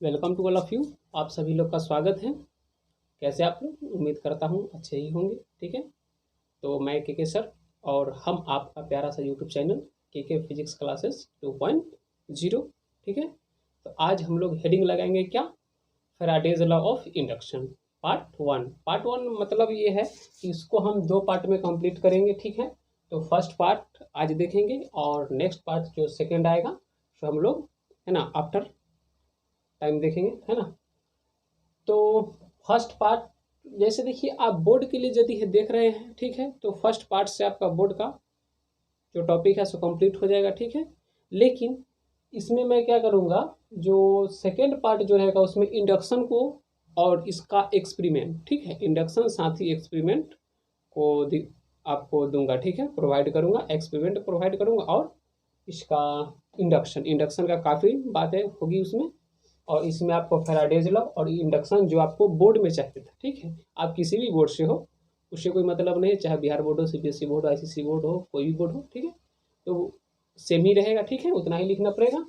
Welcome to all of you. आप सभी लोग का स्वागत है। कैसे आप लोग? उम्मीद करता हूँ अच्छे ही होंगे। ठीक है, तो मैं के सर और हम आपका प्यारा सा यूट्यूब चैनल के फिजिक्स क्लासेस 2.0। ठीक है, तो आज हम लोग हेडिंग लगाएंगे क्या? Faraday's law of induction part one मतलब ये है कि इसको हम दो पार्ट में कंप्लीट करेंगे। ठीक है, तो फर्स्ट पार्ट आज देखेंगे और नेक्स्ट पार्ट जो सेकेंड आएगा तो हम लोग है ना आफ्टर टाइम देखेंगे, है ना। तो फर्स्ट पार्ट जैसे देखिए, आप बोर्ड के लिए यदि देख रहे हैं, ठीक है, तो फर्स्ट पार्ट से आपका बोर्ड का जो टॉपिक है सो कंप्लीट हो जाएगा। ठीक है, लेकिन इसमें मैं क्या करूँगा, जो सेकेंड पार्ट जो रहेगा उसमें इंडक्शन को और इसका एक्सपेरिमेंट, ठीक है, इंडक्शन साथ ही एक्सपेरिमेंट को आपको दूंगा। ठीक है, प्रोवाइड करूँगा, एक्सपेरिमेंट प्रोवाइड करूँगा और इसका इंडक्शन इंडक्शन का काफ़ी बातें होगी उसमें। और इसमें आपको फैराडेज लॉ और इंडक्शन जो आपको बोर्ड में चाहिए था। ठीक है, आप किसी भी बोर्ड से हो, उससे कोई मतलब नहीं है, चाहे बिहार बोर्ड हो, सीबीएसई बोर्ड हो, आईसीएसई बोर्ड हो, कोई भी बोर्ड हो। ठीक है, तो सेम ही रहेगा। ठीक है, उतना ही लिखना पड़ेगा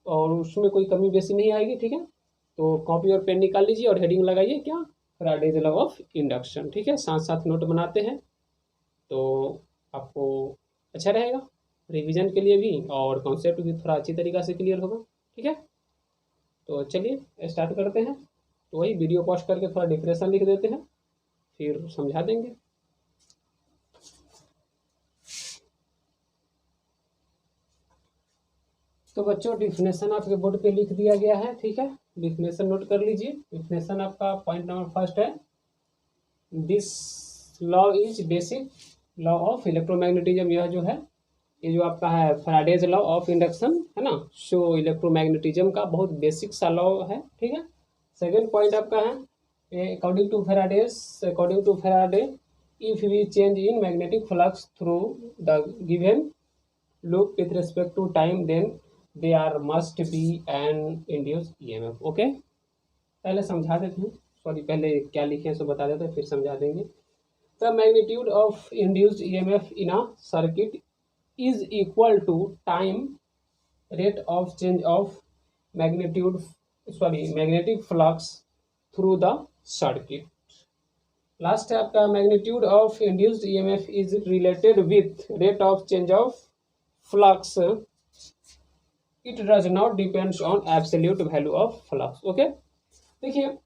और उसमें कोई कमी बेसी नहीं आएगी। ठीक है, तो कॉपी और पेन निकाल लीजिए और हेडिंग लगाइए क्या? Faraday's law of induction. ठीक है, साथ साथ नोट बनाते हैं तो आपको अच्छा रहेगा रिवीजन के लिए भी और कॉन्सेप्ट भी थोड़ा अच्छी तरीक़ा से क्लियर होगा। ठीक है, तो चलिए स्टार्ट करते हैं। तो वही वीडियो पॉज करके थोड़ा डिफरेंशन लिख देते हैं, फिर समझा देंगे। तो बच्चों डिफिनेशन आपके बोर्ड पे लिख दिया गया है। ठीक है, डिफिनेशन नोट कर लीजिए। डिफिनेशन आपका पॉइंट नंबर फर्स्ट है, this law is basic law of electromagnetism. यह जो है, ये जो आपका है फैराडेज लॉ ऑफ इंडक्शन, है ना, सो इलेक्ट्रोमैग्नेटिज्म का बहुत बेसिक सा लॉ है। ठीक है, सेकेंड पॉइंट आपका है according to Faraday if we change in magnetic flux through the given loop with respect to time, then there must be an induced EMF. Okay, पहले समझा देते हैं, सॉरी पहले क्या लिखे हैं सो बता देते हैं, फिर समझा देंगे। The magnitude of induced EMF in a circuit is equal to time rate of change of magnetic flux through the circuit. Last है आपका magnitude of induced EMF is related with rate of change of flux, it does not depends on absolute value of flux. Okay, देखिए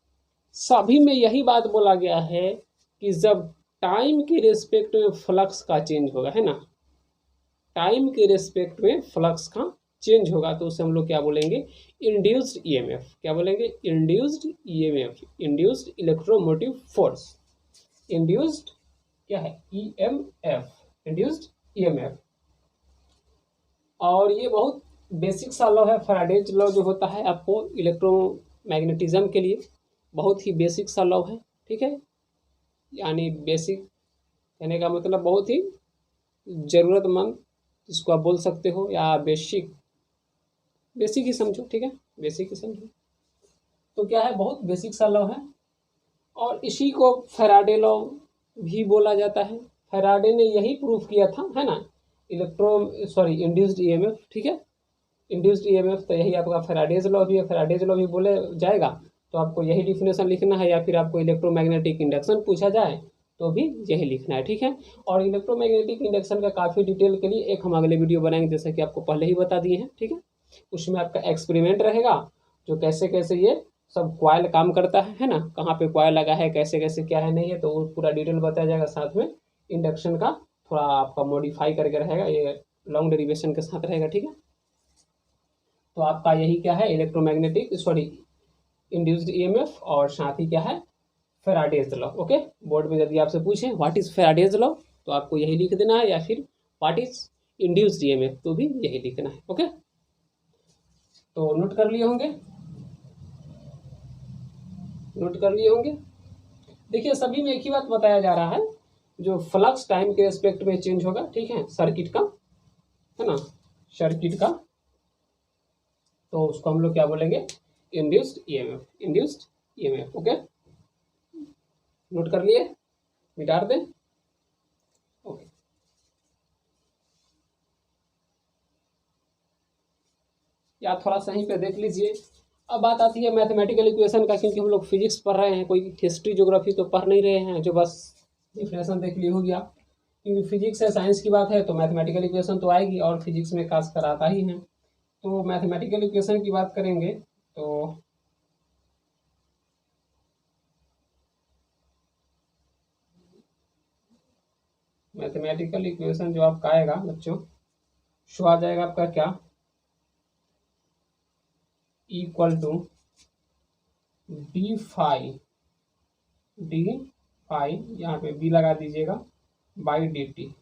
सभी में यही बात बोला गया है कि जब टाइम के रिस्पेक्ट में फ्लक्स का चेंज होगा, है ना, टाइम के रिस्पेक्ट में फ्लक्स का चेंज होगा तो उसे हम लोग क्या बोलेंगे? Induced EMF. क्या बोलेंगे? Induced EMF, induced electromotive force. Induced क्या है? EMF, induced EMF. और ये बहुत बेसिक सा लॉ है। फैराडेज लॉ जो होता है आपको इलेक्ट्रोमैग्नेटिज्म के लिए बहुत ही बेसिक सा लॉ है। ठीक है, यानी बेसिक कहने का मतलब बहुत ही ज़रूरतमंद, जिसको आप बोल सकते हो, या बेसिक बेसिक ही समझो। ठीक है, बेसिक ही समझो। तो क्या है, बहुत बेसिक सा लॉ है और इसी को फैराडे लॉ भी बोला जाता है। फैराडे ने यही प्रूफ किया था, है ना, इंड्यूस्ड ईएमएफ। ठीक है, इंड्यूस्ड ईएमएफ तो यही आपका फैराडेज लॉ भी है। फैराडेज लॉ भी बोले जाएगा तो आपको यही डिफिनेशन लिखना है, या फिर आपको इलेक्ट्रोमैग्नेटिक इंडक्शन पूछा जाए तो भी यही लिखना है। ठीक है, और इलेक्ट्रोमैग्नेटिक इंडक्शन का काफ़ी डिटेल के लिए एक हम अगले वीडियो बनाएंगे, जैसे कि आपको पहले ही बता दिए हैं। ठीक है, उसमें आपका एक्सपेरिमेंट रहेगा, जो कैसे कैसे ये सब कॉइल काम करता है ना, कहाँ पे कॉइल लगा है, कैसे कैसे क्या है नहीं है, तो वो पूरा डिटेल बताया जाएगा। साथ में इंडक्शन का थोड़ा आपका मॉडिफाई करके रहेगा, ये लॉन्ग डेरिवेशन के साथ रहेगा। ठीक है, तो आपका यही क्या है, इंड्यूस्ड ईएमएफ और साथ ही क्या है, फैराडेज लॉ। ओके, बोर्ड में यदि आपसे पूछें व्हाट इज फैराडेज लॉ तो आपको यही लिख देना है, या फिर व्हाट इज इंड्यूस्ड ईएमएफ तो भी यही लिखना है। ओके, तो नोट कर लिए होंगे, नोट कर लिए होंगे। देखिए सभी में एक ही बात बताया जा रहा है, जो फ्लक्स टाइम के रेस्पेक्ट में चेंज होगा, ठीक है, सर्किट का, है ना, सर्किट का, तो उसको हम लोग क्या बोलेंगे? Induced EMF, induced EMF. Okay, note कर लिए, मिटा दें। ओके, या थोड़ा सा यहीं पे देख लीजिए, अब बात आती है मैथमेटिकल इक्वेशन का, क्योंकि हम लोग फिजिक्स पढ़ रहे हैं, कोई हिस्ट्री ज्योग्राफी तो पढ़ नहीं रहे हैं जो बस डिफिनेशन देख लिए हो गया। क्योंकि फिजिक्स है, साइंस की बात है तो मैथमेटिकल इक्वेशन तो आएगी, और फिजिक्स में खासकर आता ही है। तो मैथमेटिकल इक्वेशन की बात करेंगे तो मैथमेटिकल इक्वेशन जो आपका आएगा बच्चों, शो आ जाएगा आपका क्या, इक्वल टू डी फाई यहाँ पे बी लगा दीजिएगा by D T,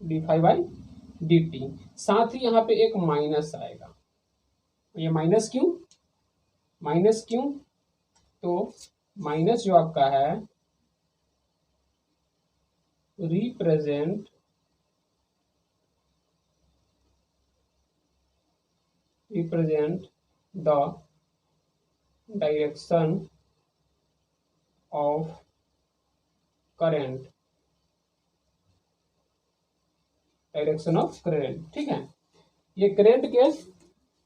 D phi by D T. साथ ही यहाँ पे एक माइनस आएगा। ये माइनस क्यों, तो माइनस जो आपका है represent the direction of current, ठीक है। ये करंट के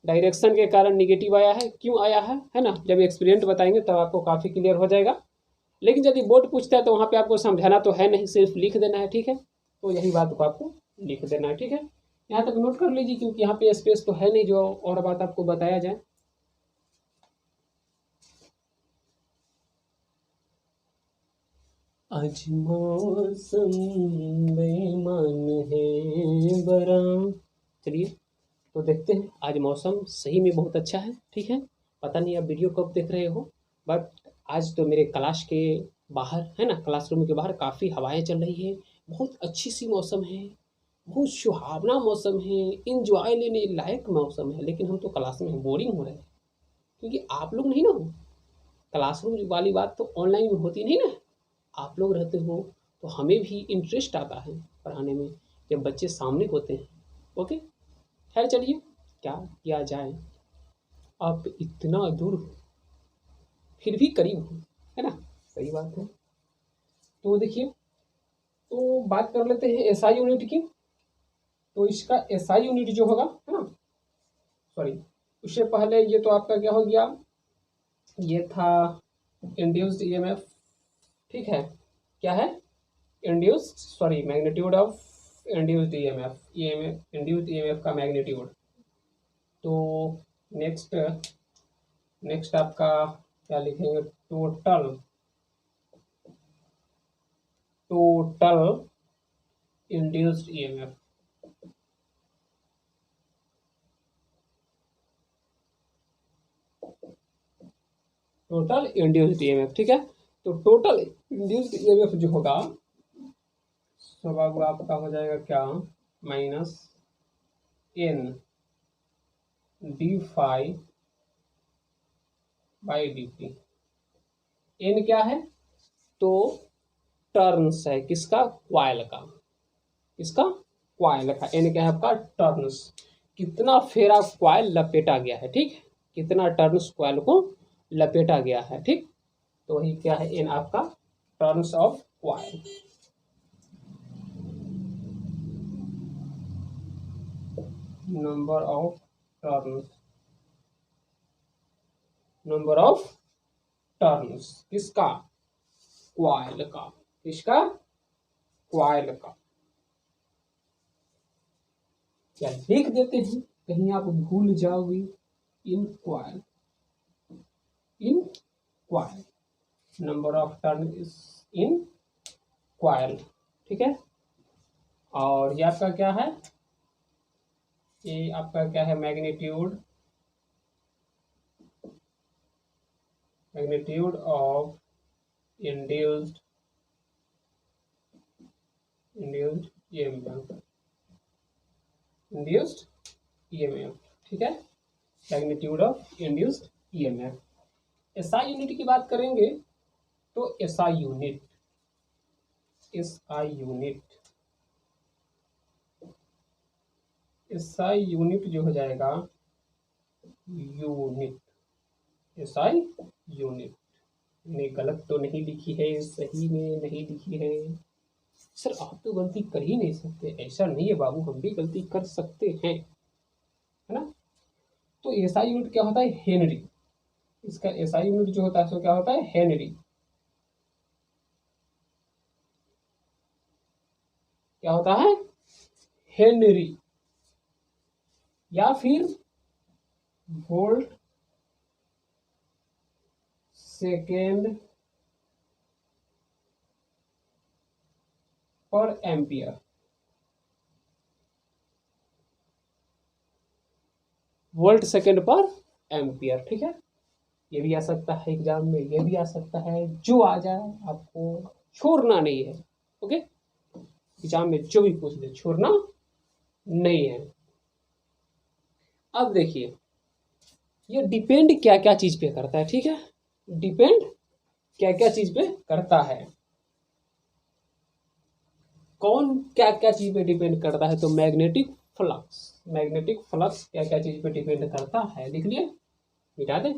डायरेक्शन के कारण निगेटिव आया है, क्यों आया है ना, जब एक्सपेरिमेंट बताएंगे तब आपको काफ़ी क्लियर हो जाएगा। लेकिन यदि बोर्ड पूछता है तो वहाँ पे आपको समझाना तो है नहीं, सिर्फ लिख देना है, ठीक है। तो यही बात को आपको लिख देना है, ठीक है। यहाँ तक नोट कर लीजिए, क्योंकि यहाँ पे स्पेस तो है नहीं जो और बात आपको बताया जाए। आज मौसम बेईमान है बरा, चलिए तो देखते हैं। आज मौसम सही में बहुत अच्छा है, ठीक है। पता नहीं आप वीडियो कब देख रहे हो, बट आज तो मेरे क्लास के बाहर है ना, क्लासरूम के बाहर काफ़ी हवाएं चल रही है, बहुत अच्छी सी मौसम है, बहुत सुहावना मौसम है, इंजॉय लेने लायक मौसम है। लेकिन हम तो क्लास में बोरिंग हो रहे हैं, क्योंकि आप लोग नहीं ना हो। क्लासरूम वाली बात तो ऑनलाइन में होती नहीं ना, आप लोग रहते हो तो हमें भी इंटरेस्ट आता है पढ़ाने में जब बच्चे सामने होते हैं। ओके, खैर चलिए, क्या किया जाए, आप इतना दूर हो फिर भी करीब हो, है ना, सही बात है। तो देखिए, तो बात कर लेते हैं एसआई यूनिट की। तो इसका एसआई यूनिट जो होगा, है ना, सॉरी, उससे पहले ये तो आपका क्या हो गया, ये था इंड्यूस्ड ईएमएफ, ठीक है। क्या है, induced, sorry, magnitude of induced EMF, induced EMF का मैग्नीट्यूड। तो नेक्स्ट आपका क्या लिखेंगे, total induced EMF, total induced EMF, ठीक है। तो टोटल इंड्यूस्ड ईएमएफ जो होगा स्वभाव आपका हो जाएगा क्या, minus N D phi by D T. N क्या है, तो टर्न्स है किसका, क्वाइल का, किसका, क्वाइल का। एन क्या है आपका, टर्न्स, कितना फेरा क्वाइल लपेटा गया है, ठीक, कितना टर्न्स क्वाइल को लपेटा गया है, ठीक। तो वही क्या है, एन आपका turns of coil. Number of turns किसका, क्वाइल का, किसका, क्वाइल का। क्या लिख देते हैं, कहीं आप भूल जाओगे, in coil, number of turn is in coil, ठीक है। और ये आपका क्या है, ये आपका क्या है, मैग्नीट्यूड ऑफ इंड्यूस्ड ईएमएफ, ठीक है, magnitude of induced EMF. SI unit की बात करेंगे तो एसआई यूनिट जो हो जाएगा, एसआई यूनिट ने गलत तो नहीं लिखी है, सही में नहीं लिखी है। सर आप तो गलती कर ही नहीं सकते, ऐसा नहीं है बाबू, हम भी गलती कर सकते हैं, है ना। तो एसआई यूनिट क्या होता है? हेनरी। इसका एसआई यूनिट जो होता है सो क्या होता है? हेनरी। क्या होता है? हेनरी, या फिर वोल्ट सेकेंड पर एम्पियर। वोल्ट सेकेंड पर एम्पियर, ठीक है। ये भी आ सकता है एग्जाम में, ये भी आ सकता है, जो आ जाए आपको छोड़ना नहीं है। ओके, एग्जाम में जो भी पूछ ले छोड़ना नहीं है। अब देखिए ये डिपेंड क्या क्या चीज पे करता है, ठीक है। डिपेंड क्या क्या चीज पे करता है, कौन क्या क्या चीज पे डिपेंड करता है? तो मैग्नेटिक फ्लक्स, मैग्नेटिक फ्लक्स क्या क्या चीज पे डिपेंड करता है, लिख लिए, मिटा दे,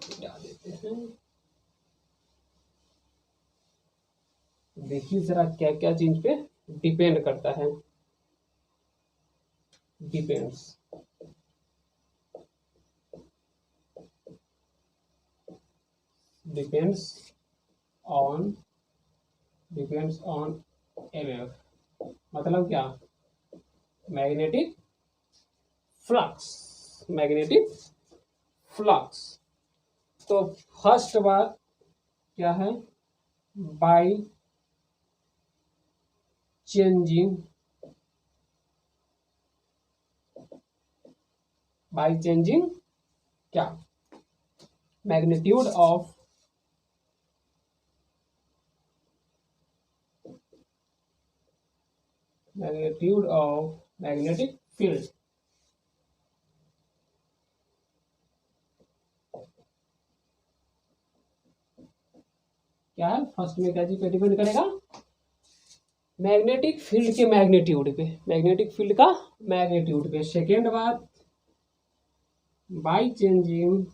मिटा देते हैं। देखिए जरा क्या क्या चीज पे डिपेंड करता है। Depends, depends on, depends on MF, मतलब क्या? Magnetic flux, magnetic flux. तो फर्स्ट बात क्या है? बाय चेंजिंग, बाय चेंजिंग क्या? Magnitude of, magnitude of magnetic field. क्या है? फर्स्ट में क्या चीज पे डिपेंड करेगा? मैग्नेटिक फील्ड के मैग्नीट्यूड पे, मैग्नेटिक फील्ड का मैग्नीट्यूड पे। सेकेंड बात बाय चेंजिंग,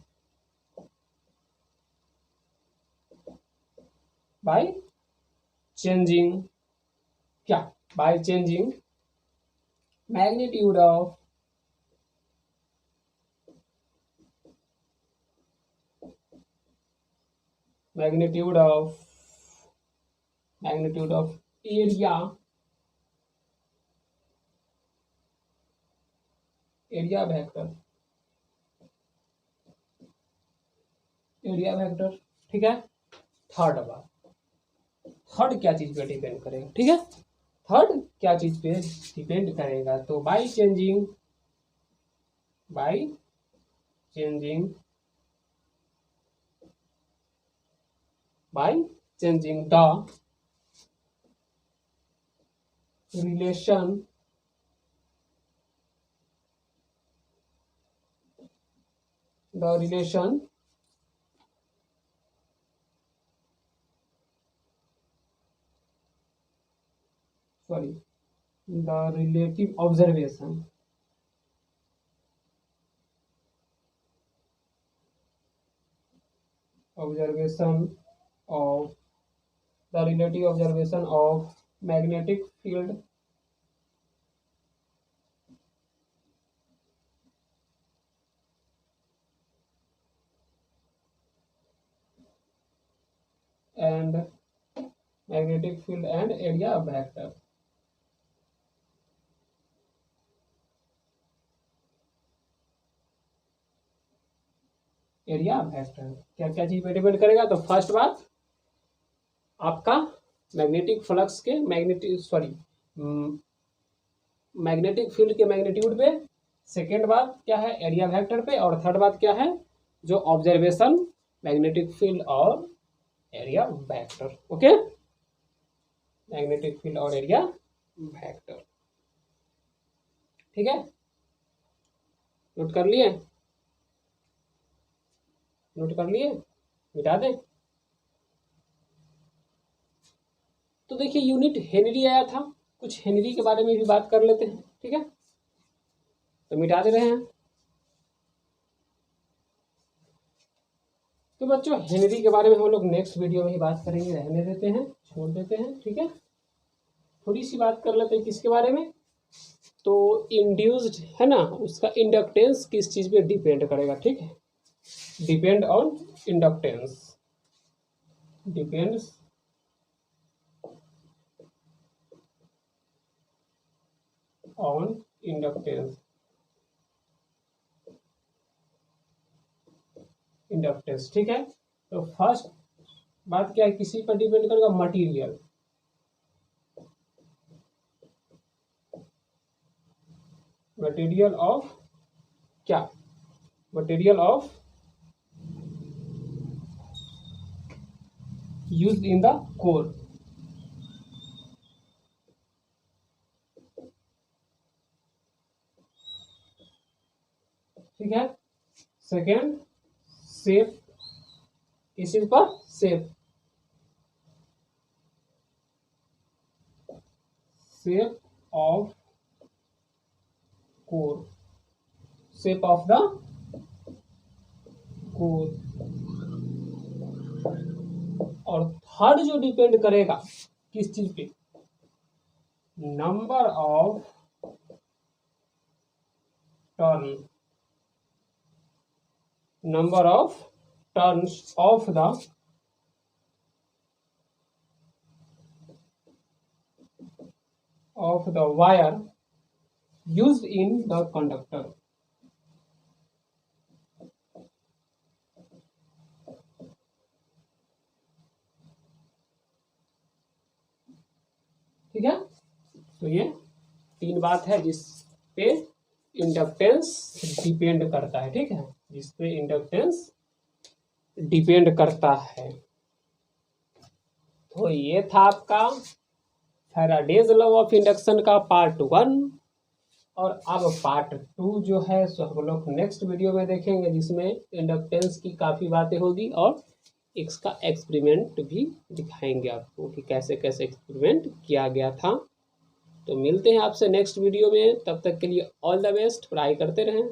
बाय चेंजिंग क्या? By changing magnitude of, magnitude of, magnitude of area, area vector, area vector, ठीक है। थर्ड बात, थर्ड क्या चीज पे डिपेंड करेगा, ठीक है। थर्ड क्या चीज पे डिपेंड करेगा? तो by changing, by changing, by changing the relation, the relation sorry the relative observation, observation of, the relative observation of magnetic field and magnetic field and area vector, area vector क्या क्या चीज पे depend करेगा? तो first बात आपका magnetic flux के magnetic sorry magnetic field के मैग्नीट्यूड पे। सेकेंड बात क्या है? एरिया वेक्टर पे। और थर्ड बात क्या है? जो ऑब्जर्वेशन मैग्नेटिक फील्ड और area vector. Okay, magnetic field और एरिया वेक्टर, ठीक है। नोट कर लिए? नोट कर लिए? मिटा दें? तो देखिए यूनिट हेनरी आया था, कुछ हेनरी के बारे में भी बात कर लेते हैं, ठीक है। तो मिटा दे रहे हैं। तो बच्चों हेनरी के बारे में हम लोग नेक्स्ट वीडियो में ही बात करेंगे, रहने देते हैं, छोड़ देते हैं, ठीक है। थोड़ी सी बात कर लेते हैं किसके बारे में? तो इंड्यूस्ड है ना, उसका इंडक्टेंस किस चीज़ पे डिपेंड करेगा, ठीक है, depend on inductance, depends on inductance, inductance, ठीक है। तो फर्स्ट बात क्या है, किसी पर डिपेंड करेगा, मटेरियल, मटेरियल ऑफ क्या, material of used in the core, ठीक है। सेकेंड, शेप, किस चीज पर, shape, shape of core, shape of the core. और थर्ड जो डिपेंड करेगा किस चीज पे, number of turn, number of turns of the wire used in the conductor, ठीक है। तो ये तीन बात है जिस पे इंडक्टेंस डिपेंड करता है, ठीक है, जिस पे इंडक्टेंस डिपेंड करता है। तो ये था आपका फैराडेज लॉ ऑफ इंडक्शन का पार्ट 1, और अब पार्ट 2 जो है सो हम लोग नेक्स्ट वीडियो में देखेंगे, जिसमें इंडक्टेंस की काफ़ी बातें होगी और इसका एक्सपेरिमेंट भी दिखाएंगे आपको कि कैसे कैसे एक्सपेरिमेंट किया गया था। तो मिलते हैं आपसे नेक्स्ट वीडियो में, तब तक के लिए ऑल द बेस्ट, पढ़ाई करते रहें।